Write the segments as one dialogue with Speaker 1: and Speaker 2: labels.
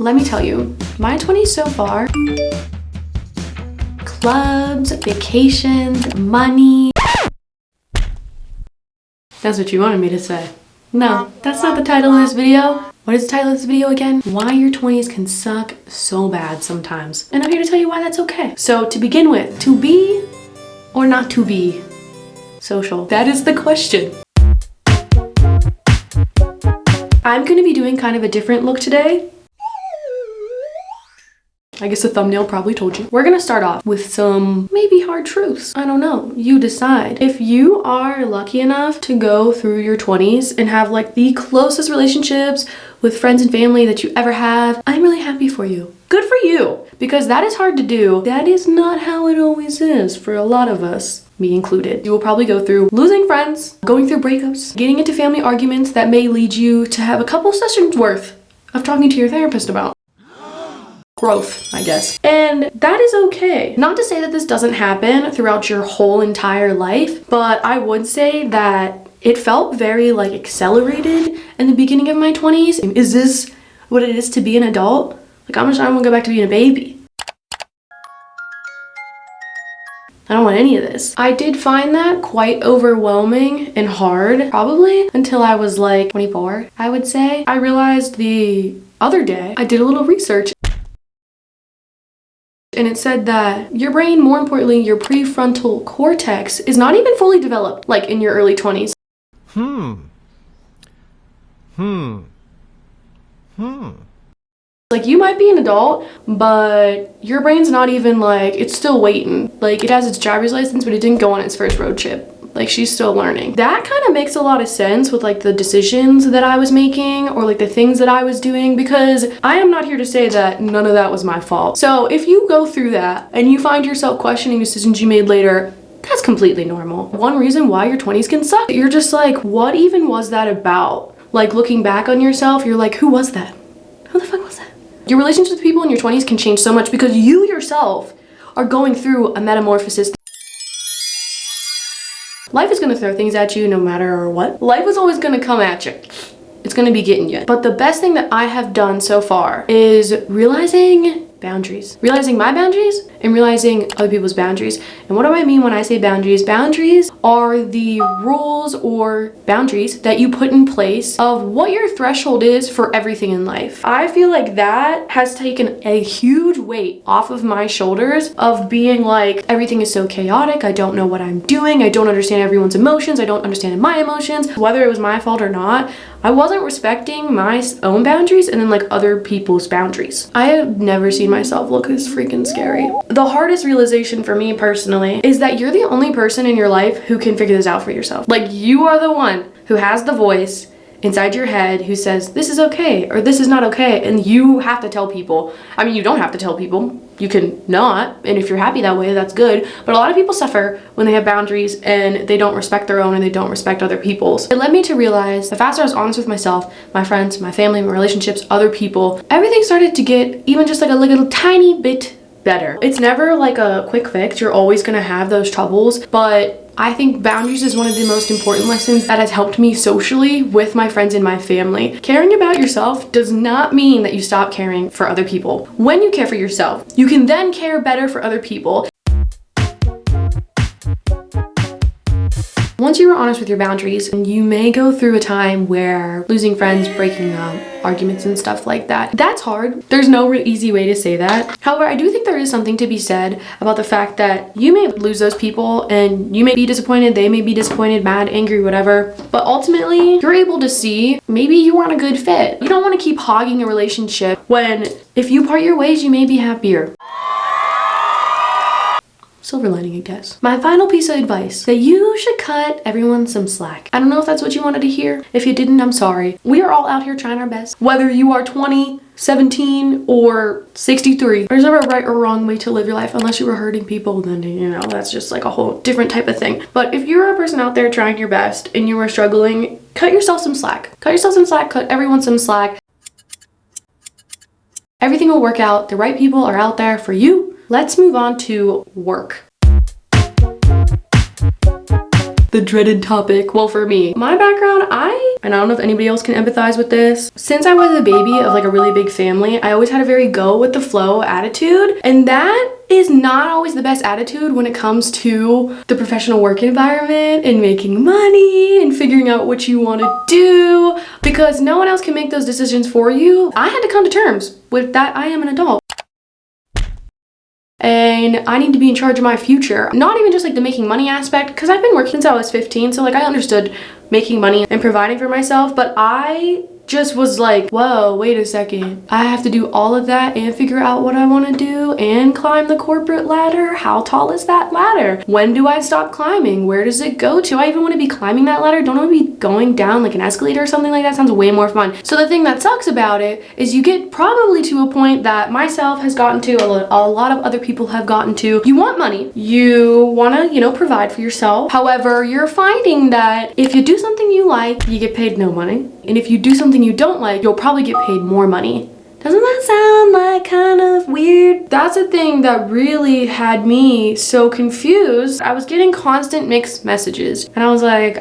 Speaker 1: Let me tell you, my 20s so far, clubs, vacations, money. That's what you wanted me to say. No, that's not the title of this video. What is the title of this video again? Why your 20s can suck so bad sometimes. And I'm here to tell you why that's okay. So to begin with, to be or not to be social? That is the question. I'm gonna be doing kind of a different look today. I guess the thumbnail probably told you. We're gonna start off with some maybe hard truths. I don't know, you decide. If you are lucky enough to go through your 20s and have like the closest relationships with friends and family that you ever have, I'm really happy for you. Good for you, because that is hard to do. That is not how it always is for a lot of us, me included. You will probably go through losing friends, going through breakups, getting into family arguments that may lead you to have a couple sessions worth of talking to your therapist about growth, I guess. And that is okay. Not to say that this doesn't happen throughout your whole entire life, but I would say that it felt very like accelerated in the beginning of my 20s. Is this what it is to be an adult? Like, I'm just trying to go back to being a baby. I don't want any of this. I did find that quite overwhelming and hard, probably until I was like 24, I would say. I realized the other day, I did a little research, and it said that your brain, more importantly, your prefrontal cortex, is not even fully developed, like in your early 20s. Like, you might be an adult, but your brain's not even like, it's still waiting. Like, it has its driver's license, but it didn't go on its first road trip. Like, she's still learning. That kind of makes a lot of sense with like the decisions that I was making or like the things that I was doing, because I am not here to say that none of that was my fault. So if you go through that and you find yourself questioning decisions you made later, that's completely normal. One reason why your 20s can suck, you're just like, what even was that about? Like, looking back on yourself, you're like, who was that? Who the fuck was that? Your relationships with people in your 20s can change so much because you yourself are going through a metamorphosis. Life is gonna throw things at you no matter what. Life is always gonna come at you. It's gonna be getting you. But the best thing that I have done so far is realizing boundaries. Realizing my boundaries and realizing other people's boundaries. And what do I mean when I say boundaries? Boundaries are the rules or boundaries that you put in place of what your threshold is for everything in life. I feel like that has taken a huge weight off of my shoulders of being like, everything is so chaotic, I don't know what I'm doing, I don't understand everyone's emotions, I don't understand my emotions. Whether it was my fault or not, I wasn't respecting my own boundaries and then like other people's boundaries. I have never seen myself look this freaking scary. The hardest realization for me personally is that you're the only person in your life who can figure this out for yourself. Like, you are the one who has the voice inside your head who says this is okay or this is not okay, and you have to tell people. I mean, you don't have to tell people, you can not, and if you're happy that way, that's good. But a lot of people suffer when they have boundaries and they don't respect their own and they don't respect other people's. It led me to realize the faster I was honest with myself, my friends, my family, my relationships, other people, everything started to get even just like a little tiny bit better. It's never like a quick fix. You're always gonna have those troubles, but I think boundaries is one of the most important lessons that has helped me socially with my friends and my family. Caring about yourself does not mean that you stop caring for other people. When you care for yourself, you can then care better for other people. Once you are honest with your boundaries, you may go through a time where losing friends, breaking up, arguments and stuff like that. That's hard. There's no easy way to say that. However, I do think there is something to be said about the fact that you may lose those people and you may be disappointed, they may be disappointed, mad, angry, whatever. But ultimately, you're able to see maybe you aren't a good fit. You don't want to keep hogging a relationship when if you part your ways, you may be happier. Silver lining, I guess. My final piece of advice, that you should cut everyone some slack. I don't know if that's what you wanted to hear. If you didn't, I'm sorry. We are all out here trying our best. Whether you are 20, 17, or 63, there's never a right or wrong way to live your life unless you were hurting people, then, you know, that's just like a whole different type of thing. But if you're a person out there trying your best and you are struggling, cut yourself some slack. Cut yourself some slack, cut everyone some slack. Everything will work out. The right people are out there for you. Let's move on to work. the dreaded topic. Well, for me, my background, and I don't know if anybody else can empathize with this. Since I was a baby of like a really big family, I always had a very go with the flow attitude. And that is not always the best attitude when it comes to the professional work environment and making money and figuring out what you want to do, because no one else can make those decisions for you. I had to come to terms with that. I am an adult. And I need to be in charge of my future. Not even just like the making money aspect, because I've been working since I was 15, so like I understood making money and providing for myself, but I just was like, whoa, wait a second. I have to do all of that and figure out what I want to do and climb the corporate ladder? How tall is that ladder? When do I stop climbing? Where does it go to? I even want to be climbing that ladder. Don't I want to be going down like an escalator or something like that? Sounds way more fun. So the thing that sucks about it is you get probably to a point that myself has gotten to, a lot of other people have gotten to. You want money. You want to, provide for yourself. However, you're finding that if you do something you like, you get paid no money. And if you do something you don't like, you'll probably get paid more money. Doesn't that sound like kind of weird? That's a thing that really had me so confused. I was getting constant mixed messages and I was like,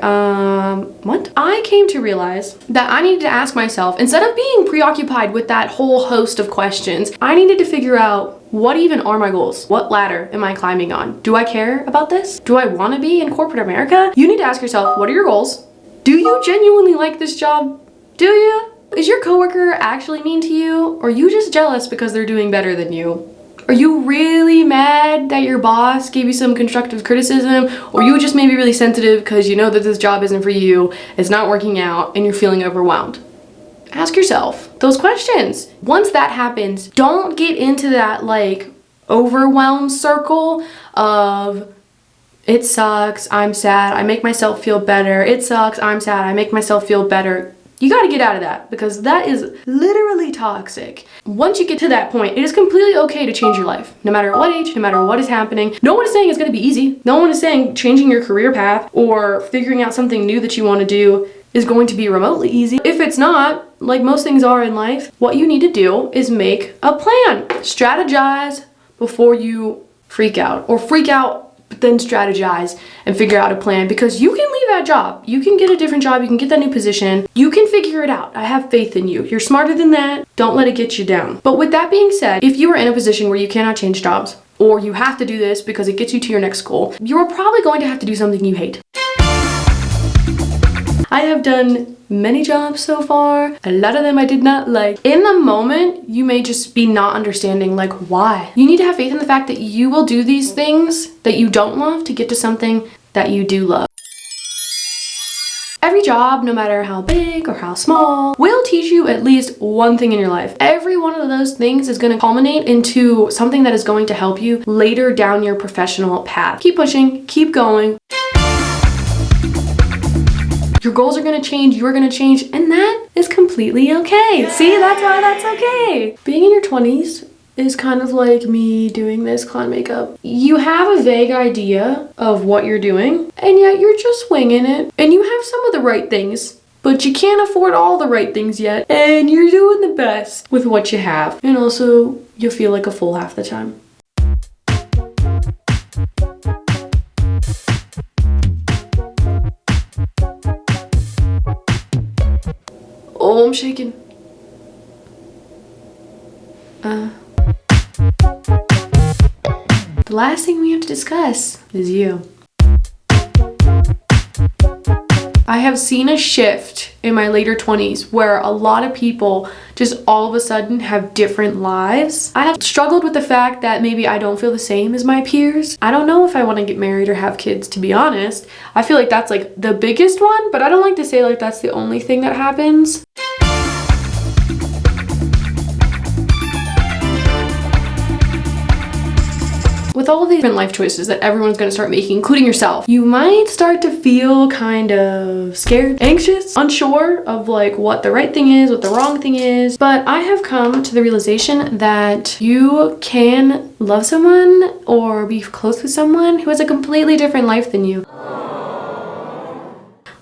Speaker 1: what? I came to realize that I needed to ask myself, instead of being preoccupied with that whole host of questions, I needed to figure out, what even are my goals? What ladder am I climbing on? Do I care about this? Do I want to be in corporate America? You need to ask yourself, what are your goals? Do you genuinely like this job? Do you? Is your coworker actually mean to you? Or are you just jealous because they're doing better than you? Are you really mad that your boss gave you some constructive criticism? Or you just maybe really sensitive because you know that this job isn't for you, it's not working out, and you're feeling overwhelmed? Ask yourself those questions. Once that happens, don't get into that like overwhelmed circle of it sucks, I'm sad, I make myself feel better. It sucks, I'm sad, I make myself feel better. You gotta get out of that, because that is literally toxic. Once you get to that point, it is completely okay to change your life. No matter what age, no matter what is happening. No one is saying it's gonna be easy. No one is saying changing your career path or figuring out something new that you wanna do is going to be remotely easy. If it's not, like most things are in life, what you need to do is make a plan. Strategize before you freak out, or freak out but then strategize and figure out a plan, because you can leave that job. You can get a different job. You can get that new position. You can figure it out. I have faith in you. You're smarter than that. Don't let it get you down. But with that being said, if you are in a position where you cannot change jobs, or you have to do this because it gets you to your next goal, you're probably going to have to do something you hate. I have done many jobs so far. A lot of them I did not like. In the moment, you may just be not understanding like why. You need to have faith in the fact that you will do these things that you don't love to get to something that you do love. Every job, no matter how big or how small, will teach you at least one thing in your life. Every one of those things is going to culminate into something that is going to help you later down your professional path. Keep pushing, keep going. Your goals are gonna change, you're gonna change, and that is completely okay. See, that's why that's okay. Being in your 20s is kind of like me doing this clown makeup. You have a vague idea of what you're doing, and yet you're just winging it. And you have some of the right things, but you can't afford all the right things yet, and you're doing the best with what you have. And also, you feel like a fool half the time. Oh, I'm shaking. The last thing we have to discuss is you. I have seen a shift in my later 20s where a lot of people just all of a sudden have different lives. I have struggled with the fact that maybe I don't feel the same as my peers. I don't know if I want to get married or have kids, to be honest. I feel like that's like the biggest one, but I don't like to say like that's the only thing that happens. With all the different life choices that everyone's going to start making, including yourself, you might start to feel kind of scared, anxious, unsure of like what the right thing is, what the wrong thing is. But I have come to the realization that you can love someone or be close with someone who has a completely different life than you.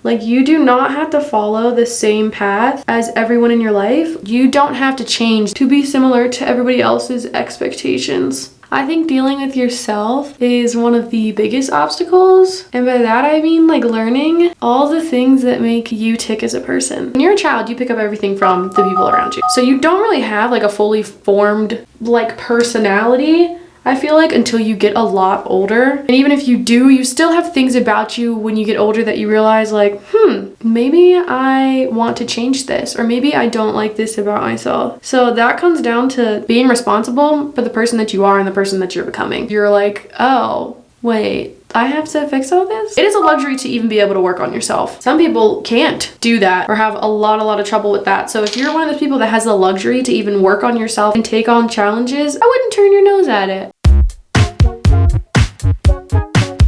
Speaker 1: Like, you do not have to follow the same path as everyone in your life. You don't have to change to be similar to everybody else's expectations. I think dealing with yourself is one of the biggest obstacles. And by that I mean like learning all the things that make you tick as a person. When you're a child, you pick up everything from the people around you. So you don't really have like a fully formed like personality, I feel like, until you get a lot older. And even if you do, you still have things about you when you get older that you realize like, maybe I want to change this, or maybe I don't like this about myself. So that comes down to being responsible for the person that you are and the person that you're becoming. You're like, oh, wait, I have to fix all this? It is a luxury to even be able to work on yourself. Some people can't do that or have a lot of trouble with that. So if you're one of those people that has the luxury to even work on yourself and take on challenges, I wouldn't turn your nose at it.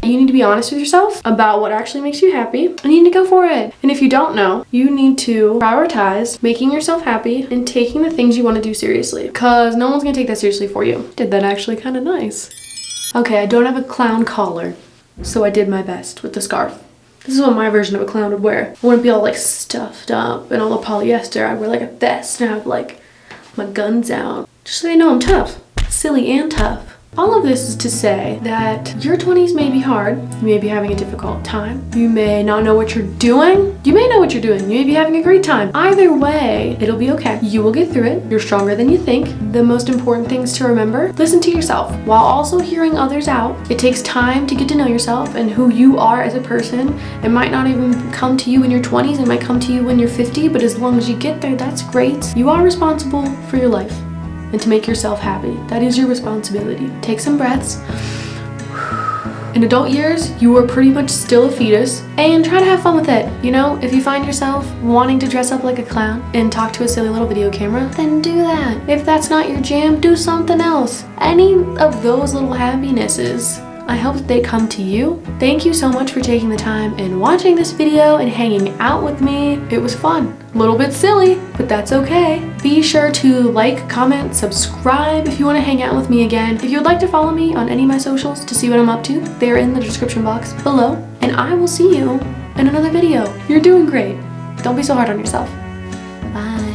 Speaker 1: You need to be honest with yourself about what actually makes you happy, and you need to go for it. And if you don't know, you need to prioritize making yourself happy and taking the things you want to do seriously, because no one's gonna take that seriously for you. Did that actually kind of nice. Okay, I don't have a clown collar, so I did my best with the scarf. This is what my version of a clown would wear. I wouldn't be all like stuffed up and all the polyester. I'd wear like a vest and I'd have like my guns out, just so they know I'm tough, silly and tough. All of this is to say that your 20s may be hard. You may be having a difficult time. You may not know what you're doing. You may know what you're doing. You may be having a great time. Either way, it'll be okay. You will get through it. You're stronger than you think. The most important things to remember: listen to yourself while also hearing others out. It takes time to get to know yourself and who you are as a person. It might not even come to you in your 20s. It might come to you when you're 50, but as long as you get there, that's great. You are responsible for your life and to make yourself happy. That is your responsibility. Take some breaths. In adult years, you are pretty much still a fetus, and try to have fun with it. You know, if you find yourself wanting to dress up like a clown and talk to a silly little video camera, then do that. If that's not your jam, do something else. Any of those little happinesses, I hope that they come to you. Thank you so much for taking the time and watching this video and hanging out with me. It was fun. A little bit silly, but that's okay. Be sure to like, comment, subscribe if you want to hang out with me again. If you would like to follow me on any of my socials to see what I'm up to, they're in the description box below. And I will see you in another video. You're doing great. Don't be so hard on yourself. Bye.